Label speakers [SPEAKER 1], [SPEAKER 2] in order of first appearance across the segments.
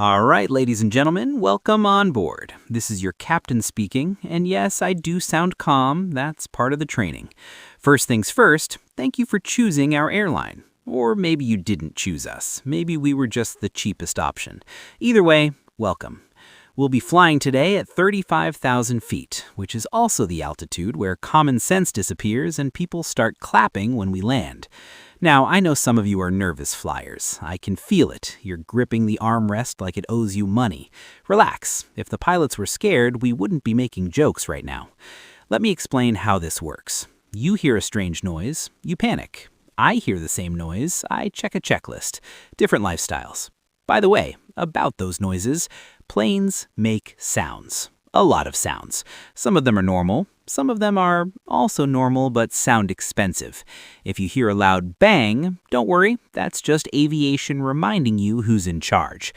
[SPEAKER 1] All right, ladies and gentlemen, welcome on board. This is your captain speaking, and yes, I do sound calm. That's part of the training. First things first, thank you for choosing our airline. Or maybe you didn't choose us. Maybe we were just the cheapest option. Either way, welcome. We'll be flying today at 35,000 feet, which is also the altitude where common sense disappears and people start clapping when we land. Now, I know some of you are nervous flyers. I can feel it. You're gripping the armrest like it owes you money. Relax. If the pilots were scared, we wouldn't be making jokes right now. Let me explain how this works. You hear a strange noise, you panic. I hear the same noise, I check a checklist. Different lifestyles. By the way, about those noises, planes make sounds. A lot of sounds. Some of them are normal. Some of them are also normal but sound expensive. If you hear a loud bang, don't worry, that's just aviation reminding you who's in charge.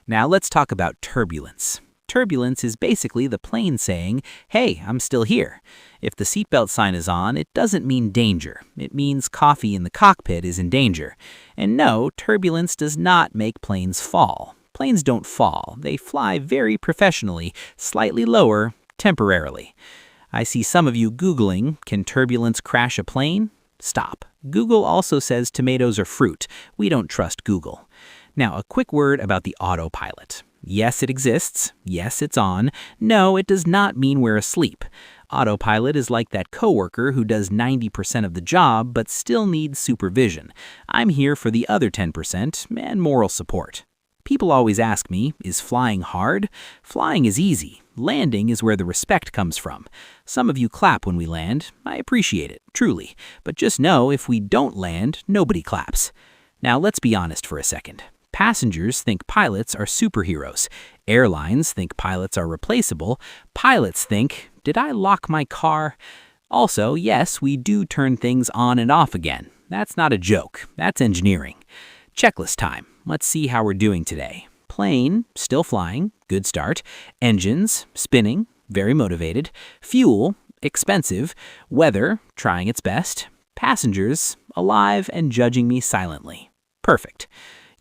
[SPEAKER 1] Now let's talk about turbulence. Turbulence is basically the plane saying, hey, I'm still here. If the seatbelt sign is on, it doesn't mean danger. It means coffee in the cockpit is in danger. And no, turbulence does not make planes fall. Planes don't fall. They fly very professionally, slightly lower, temporarily. I see some of you Googling, can turbulence crash a plane? Stop. Google also says tomatoes are fruit. We don't trust Google. Now, a quick word about the autopilot. Yes, it exists. Yes, it's on. No, it does not mean we're asleep. Autopilot is like that coworker who does 90% of the job but still needs supervision. I'm here for the other 10% and moral support. People always ask me, is flying hard? Flying is easy. Landing is where the respect comes from. Some of you clap when we land. I appreciate it, truly. But just know, if we don't land, nobody claps. Now let's be honest for a second. Passengers think pilots are superheroes. Airlines think pilots are replaceable. Pilots think, did I lock my car? Also, yes, we do turn things on and off again. That's not a joke. That's engineering. Checklist time. Let's see how we're doing today. Plane, still flying, good start. Engines, spinning, very motivated. Fuel, expensive. Weather, trying its best. Passengers, alive and judging me silently. Perfect.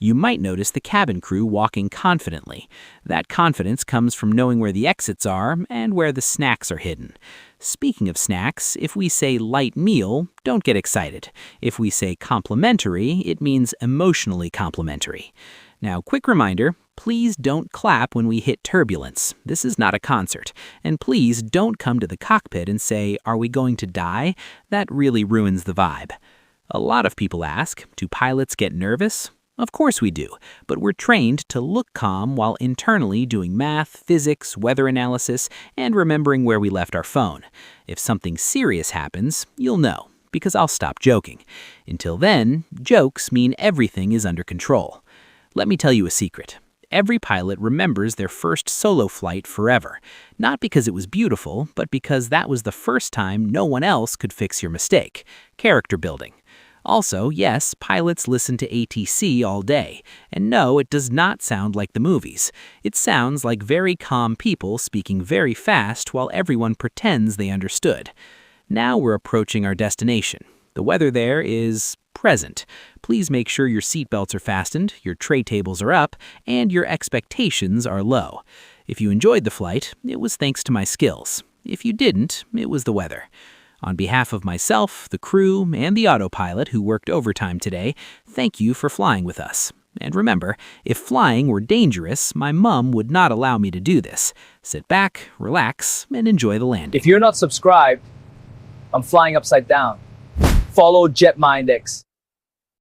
[SPEAKER 1] You might notice the cabin crew walking confidently. That confidence comes from knowing where the exits are and where the snacks are hidden. Speaking of snacks, if we say light meal, don't get excited. If we say complimentary, it means emotionally complimentary. Now, quick reminder, please don't clap when we hit turbulence. This is not a concert. And please don't come to the cockpit and say, are we going to die? That really ruins the vibe. A lot of people ask, do pilots get nervous? Of course we do, but we're trained to look calm while internally doing math, physics, weather analysis, and remembering where we left our phone. If something serious happens, you'll know, because I'll stop joking. Until then, jokes mean everything is under control. Let me tell you a secret. Every pilot remembers their first solo flight forever, not because it was beautiful, but because that was the first time no one else could fix your mistake. Character building. Also, yes, pilots listen to ATC all day. And no, it does not sound like the movies. It sounds like very calm people speaking very fast while everyone pretends they understood. Now we're approaching our destination. The weather there is present. Please make sure your seatbelts are fastened, your tray tables are up, and your expectations are low. If you enjoyed the flight, it was thanks to my skills. If you didn't, it was the weather. On behalf of myself, the crew, and the autopilot who worked overtime today, thank you for flying with us. And remember, if flying were dangerous, my mom would not allow me to do this. Sit back, relax, and enjoy the landing.
[SPEAKER 2] If you're not subscribed, I'm flying upside down. Follow JetMindX.